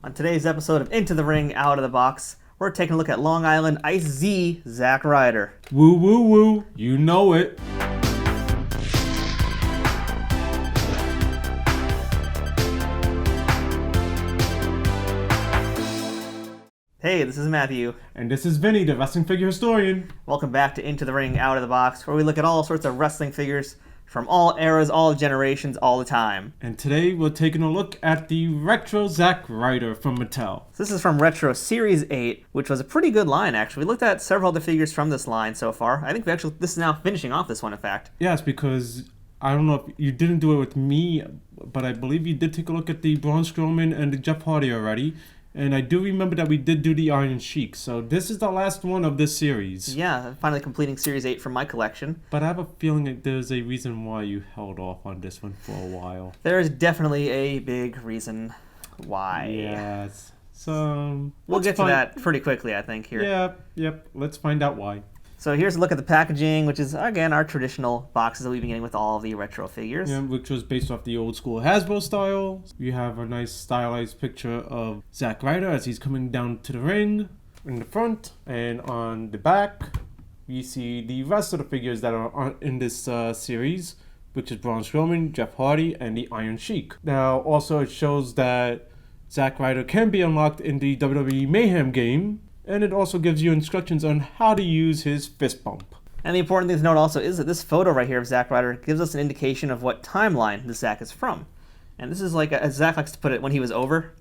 On today's episode of Into the Ring, Out of the Box, we're taking a look at Long Island Ice Z, Zack Ryder. Woo woo woo, you know it. Hey, this is Matthew. And this is Vinny, the wrestling figure historian. Welcome back to Into the Ring, Out of the Box, where we look at all sorts of wrestling figures from all eras, all generations, all the time. And today we're taking a look at the Retro Zack Ryder from Mattel. So this is from Retro Series 8, which was a pretty good line, actually. We looked at several other figures from this line so far. I think this is now finishing off this one, in fact. Yes, because I don't know if you didn't do it with me, but I believe you did take a look at the Braun Strowman and the Jeff Hardy already. And I do remember that we did do the Iron Sheik, so this is the last one of this series. Yeah, finally completing Series 8 from my collection. But I have a feeling that there's a reason why you held off on this one for a while. There is definitely a big reason why. Yes. So we'll get to that pretty quickly, I think, here. Yep. Let's find out why. So here's a look at the packaging, which is, again, our traditional boxes that we've been getting with all of the retro figures. Yeah, which was based off the old school Hasbro style. You have a nice stylized picture of Zack Ryder as he's coming down to the ring in the front. And on the back, we see the rest of the figures that are in this series, which is Braun Strowman, Jeff Hardy, and the Iron Sheik. Now, also it shows that Zack Ryder can be unlocked in the WWE Mayhem game. And it also gives you instructions on how to use his fist bump. And the important thing to note also is that this photo right here of Zack Ryder gives us an indication of what timeline this Zack is from. And this is like, as Zack likes to put it, when he was over.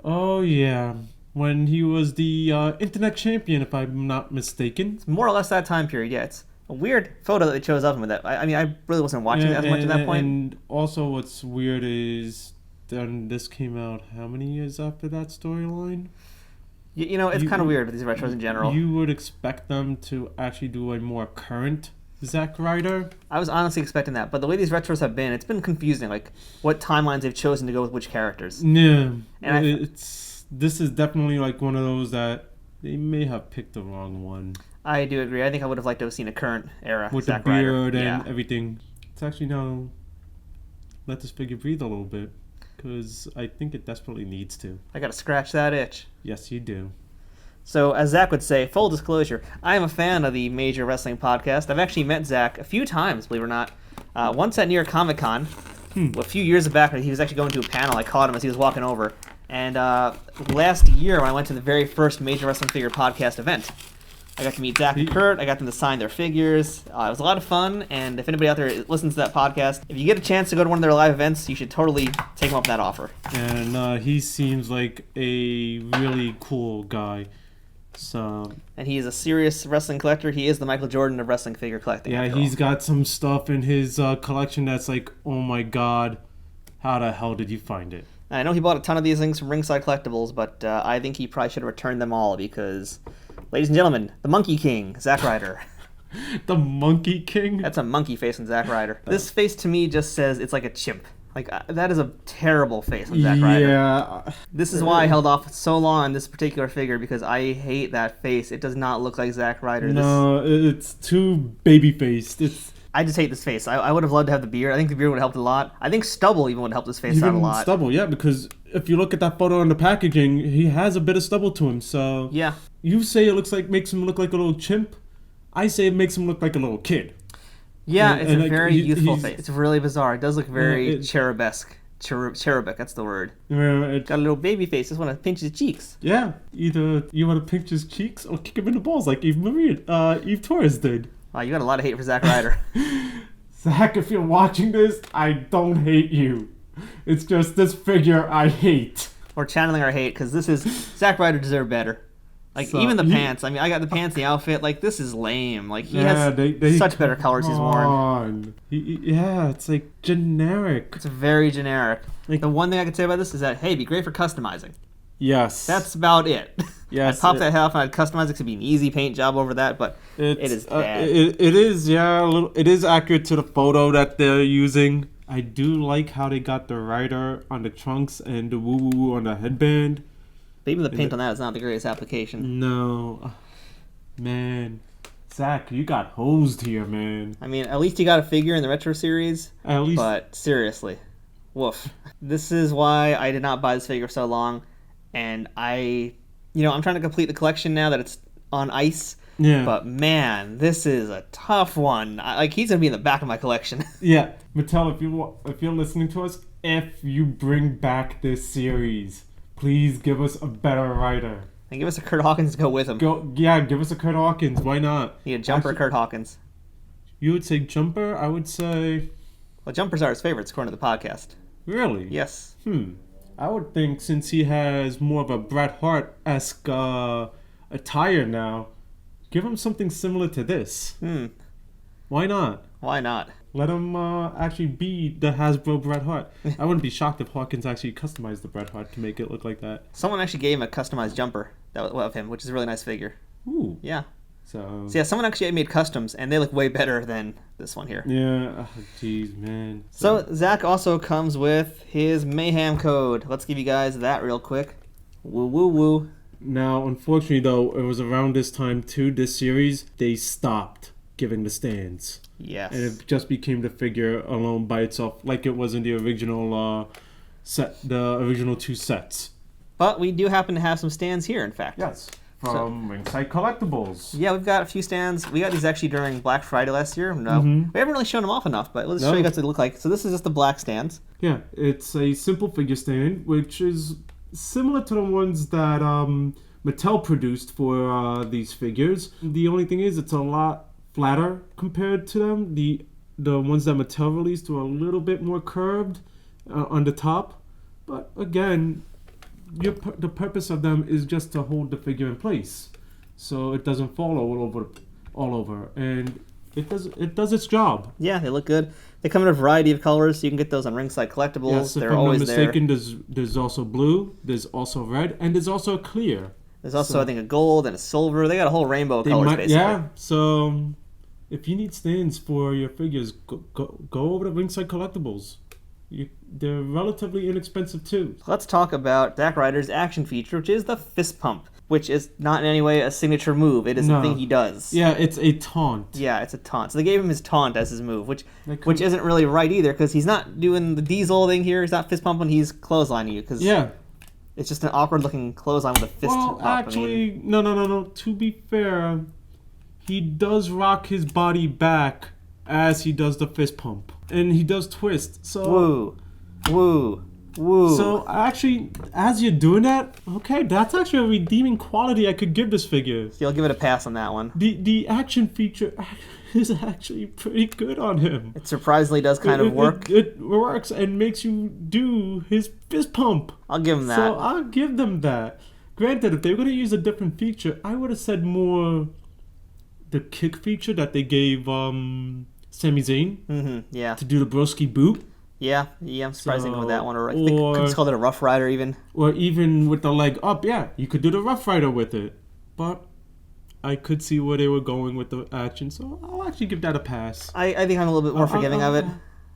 Oh yeah, when he was the internet champion, if I'm not mistaken. It's more or less that time period, yeah. It's a weird photo that they chose of him with that. I mean, I really wasn't watching as much at that point. And also what's weird is then this came out how many years after that storyline? You know, it's kind of weird with these retros in general. You would expect them to actually do a more current Zack Ryder. I was honestly expecting that, but the way these retros have been, it's been confusing, like what timelines they've chosen to go with which characters. Yeah, and this is definitely like one of those that they may have picked the wrong one. I do agree. I think I would have liked to have seen a current era with Zack the beard Ryder. and everything. It's actually now let this figure breathe a little bit. Because I think it desperately needs to. I gotta scratch that itch. Yes, you do. So, as Zack would say, full disclosure, I am a fan of the Major Wrestling Podcast. I've actually met Zack a few times, believe it or not. Once at New York Comic Con, a few years back, he was actually going to a panel. I caught him as he was walking over. And last year, when I went to the very first Major Wrestling Figure Podcast event, I got to meet Zack and Kurt. I got them to sign their figures. It was a lot of fun, and if anybody out there listens to that podcast, if you get a chance to go to one of their live events, you should totally take them up that offer. And he seems like a really cool guy. So. And he is a serious wrestling collector. He is the Michael Jordan of wrestling figure collecting. Yeah, he's got some stuff in his collection that's like, oh my god, how the hell did you find it? I know he bought a ton of these things from Ringside Collectibles, but I think he probably should have returned them all because... Ladies and gentlemen, the Monkey King, Zack Ryder. The Monkey King? That's a monkey face on Zack Ryder. This face to me just says it's like a chimp. Like, that is a terrible face on Zack Ryder. Yeah. This is why I held off so long on this particular figure, because I hate that face. It does not look like Zack Ryder. No, it's too baby-faced. I just hate this face. I would have loved to have the beard. I think the beard would have helped a lot. I think stubble even would help this face out a lot. Stubble, yeah, because if you look at that photo on the packaging, he has a bit of stubble to him, so... Yeah. You say it makes him look like a little chimp. I say it makes him look like a little kid. Yeah, it's a very youthful face. It's really bizarre. It does look very cherubesque. Cherubic, that's the word. Got a little baby face. Just want to pinch his cheeks. Yeah, either you want to pinch his cheeks or kick him in the balls like Eve Torres did. Wow, you got a lot of hate for Zack Ryder. Zack, if you're watching this, I don't hate you. It's just this figure I hate. We're channeling our hate because this is... Zack Ryder deserved better. Like, even the pants. I mean, I got the pants, the outfit. Like, this is lame. Like, he has such better colors he's worn. Yeah, it's like generic. It's very generic. Like, the one thing I could say about this is that, hey, it'd be great for customizing. Yes. That's about it. Yes. I'd pop that head off and I'd customize it. It could be an easy paint job over that, but it is bad. It is, yeah, it is accurate to the photo that they're using. I do like how they got the Ryder on the trunks and the woo-woo on the headband. But even the paint on that is not the greatest application. No. Man. Zack, you got hosed here, man. I mean, at least you got a figure in the Retro series. At least. But seriously. Woof. This is why I did not buy this figure so long. and I'm trying to complete the collection now that it's on ice. Yeah. But man, this is a tough one. He's gonna be in the back of my collection. Yeah, Mattel, if you're listening to us, if you bring back this series, please give us a better writer. And give us a Kurt Hawkins to go with him. Give us a Kurt Hawkins. Why not? Need a jumper, Kurt Hawkins. You would say jumper? I would say... Well, jumpers are his favorites, according to the podcast. Really? Yes. I would think since he has more of a Bret Hart-esque attire now, give him something similar to this. Why not? Why not? Let him actually be the Hasbro Bret Hart. I wouldn't be shocked if Hawkins actually customized the Bret Hart to make it look like that. Someone actually gave him a customized jumper of him, which is a really nice figure. Ooh. Yeah. So yeah, someone actually made customs, and they look way better than this one here. Yeah. Jeez, man. So Zach also comes with his Mayhem code. Let's give you guys that real quick. Woo, woo, woo. Now, unfortunately, though, it was around this time, too, this series, they stopped giving the stands. Yes. And it just became the figure alone by itself, like it was in the original set, the original 2 sets. But we do happen to have some stands here, in fact. Yes. From Ringside Collectibles. Yeah, we've got a few stands. We got these actually during Black Friday last year. No, we haven't really shown them off enough, but let's show you guys what they look like. So this is just the black stands. Yeah, it's a simple figure stand, which is similar to the ones that Mattel produced for these figures. The only thing is it's a lot flatter compared to them. The ones that Mattel released were a little bit more curved on the top. But again, the purpose of them is just to hold the figure in place, so it doesn't fall all over, and it does its job. Yeah, they look good. They come in a variety of colors, so you can get those on Ringside Collectibles. Yes, They're always there. If I'm not mistaken, there's also blue, there's also red, and there's also clear. There's also, I think, a gold and a silver. They got a whole rainbow of colors, basically. Yeah, so if you need stands for your figures, go over to Ringside Collectibles. They're relatively inexpensive too. Let's talk about Zack Ryder's action feature, which is the fist pump, which is not in any way a signature move. It is a thing he does. Yeah, it's a taunt. Yeah, it's a taunt. So they gave him his taunt as his move, which isn't really right either, because he's not doing the Diesel thing here. He's not fist pumping. He's clotheslining you. It's just an awkward looking clothesline with a fist pump. Actually, no. To be fair, he does rock his body back as he does the fist pump. And he does twist, so... Woo. So, actually, as you're doing that, okay, that's actually a redeeming quality I could give this figure. So you'll give it a pass on that one. The action feature is actually pretty good on him. It surprisingly does kind of work. It works and makes you do his fist pump. I'll give him that. So, I'll give them that. Granted, if they were going to use a different feature, I would have said more the kick feature that they gave... Sami Zayn to do the broski boot. Yeah, I'm surprised they go with that one. Or I think they just called it a Rough Rider even. Or even with the leg up, yeah, you could do the Rough Rider with it. But I could see where they were going with the action, so I'll actually give that a pass. I think I'm a little bit more forgiving of it.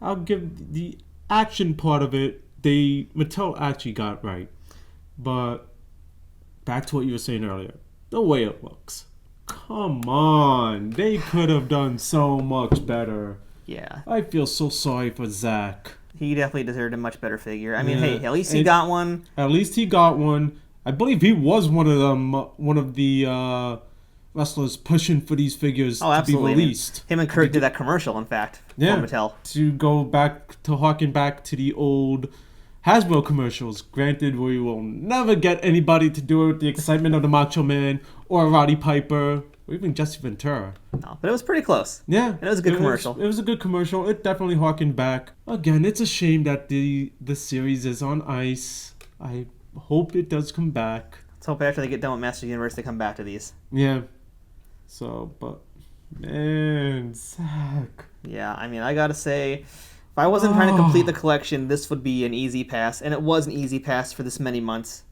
I'll give the action part of it, Mattel actually got right. But back to what you were saying earlier, the way it looks. Come on, they could have done so much better. Yeah. I feel so sorry for Zach. He definitely deserved a much better figure. I mean, hey, at least he got one. At least he got one. I believe he was one of the wrestlers pushing for these figures to be released. Him and Kurt did that commercial, in fact, for Mattel. To go back to harken back to the old Hasbro commercials. Granted, we will never get anybody to do it with the excitement of the Macho Man or Roddy Piper or even Jesse Ventura. No, but it was pretty close. Yeah. And it was a good commercial. It was a good commercial. It definitely harkened back. Again, it's a shame that the series is on ice. I hope it does come back. Let's hope after they get done with Masters Universe, they come back to these. Yeah. So, but, man, Zach. Yeah, I mean, I gotta say... If I wasn't trying to complete the collection, this would be an easy pass, and it was an easy pass for this many months.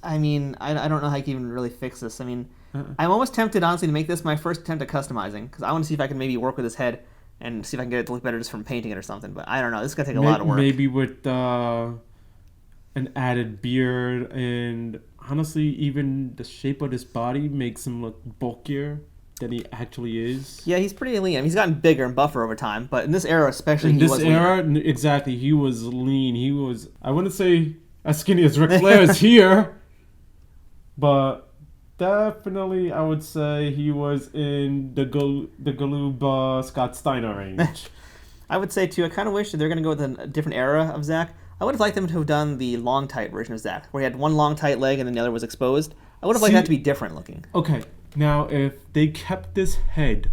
I mean, I don't know how you can even really fix this. I mean, I'm almost tempted, honestly, to make this my first attempt at customizing, because I want to see if I can maybe work with his head and see if I can get it to look better just from painting it or something, but I don't know. This is going to take a lot of work. Maybe with an added beard, and honestly, even the shape of his body makes him look bulkier than he actually is. Yeah, he's pretty lean. I mean, he's gotten bigger and buffer over time, but in this era especially, exactly, he was lean. He was, I wouldn't say as skinny as Ric Flair is here. But definitely, I would say he was in the Galoob Scott Steiner range. I would say, too, I kind of wish that they're going to go with a different era of Zack. I would have liked them to have done the long, tight version of Zack, where he had one long, tight leg and then the other was exposed. I would have liked that to be different looking. Okay, now if they kept this head,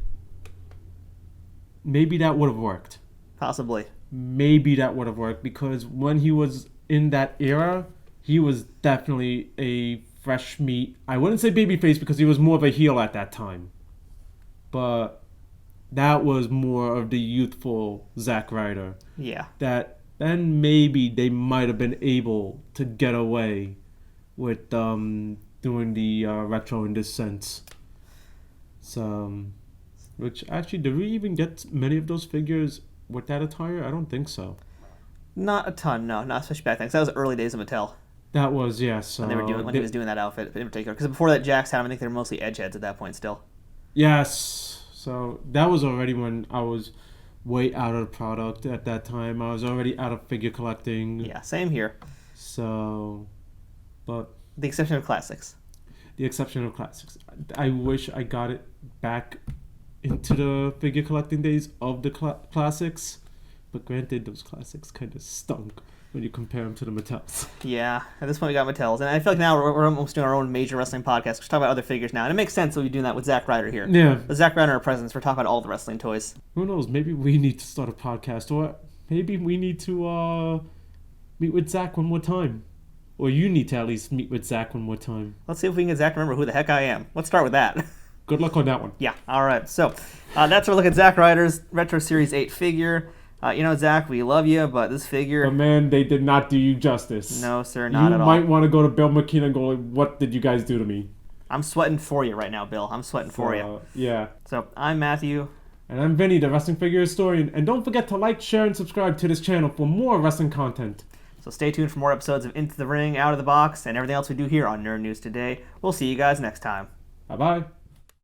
maybe that would have worked. Possibly. Maybe that would have worked, because when he was in that era, he was definitely a fresh meat. I wouldn't say babyface because he was more of a heel at that time. But that was more of the youthful Zack Ryder. Yeah. That then maybe they might have been able to get away with doing the retro in this sense. So, which actually, did we even get many of those figures with that attire? I don't think so. Not a ton, no. Not especially back then, because that was early days of Mattel. That was, yes. When he was doing that outfit in particular. Because before that, Jax had him, I think they were mostly edgeheads at that point still. Yes. So that was already when I was way out of the product at that time. I was already out of figure collecting. Yeah, same here. So, but... The exception of classics. The exception of classics. I wish I got it back into the figure collecting days of the classics. But granted, those classics kind of stunk when you compare them to the Mattels. Yeah, at this point we got Mattels. And I feel like now we're almost doing our own major wrestling podcast. We're talking about other figures now. And it makes sense that we're doing that with Zack Ryder here. Yeah. With Zack Ryder in our presence, we're talking about all the wrestling toys. Who knows? Maybe we need to start a podcast. Or maybe we need to meet with Zack one more time. Or you need to at least meet with Zack one more time. Let's see if we can get Zack to remember who the heck I am. Let's start with that. Good luck on that one. Yeah, all right. So that's our look at Zack Ryder's Retro Series 8 figure. Zack, we love you, but this figure... But man, they did not do you justice. No, sir, not at all. You might want to go to Bill McKean and go, what did you guys do to me? I'm sweating for you right now, Bill. I'm sweating for you. Yeah. So, I'm Matthew. And I'm Vinny, the wrestling figure historian. And don't forget to like, share, and subscribe to this channel for more wrestling content. So stay tuned for more episodes of Into the Ring, Out of the Box, and everything else we do here on Nerd News Today. We'll see you guys next time. Bye-bye.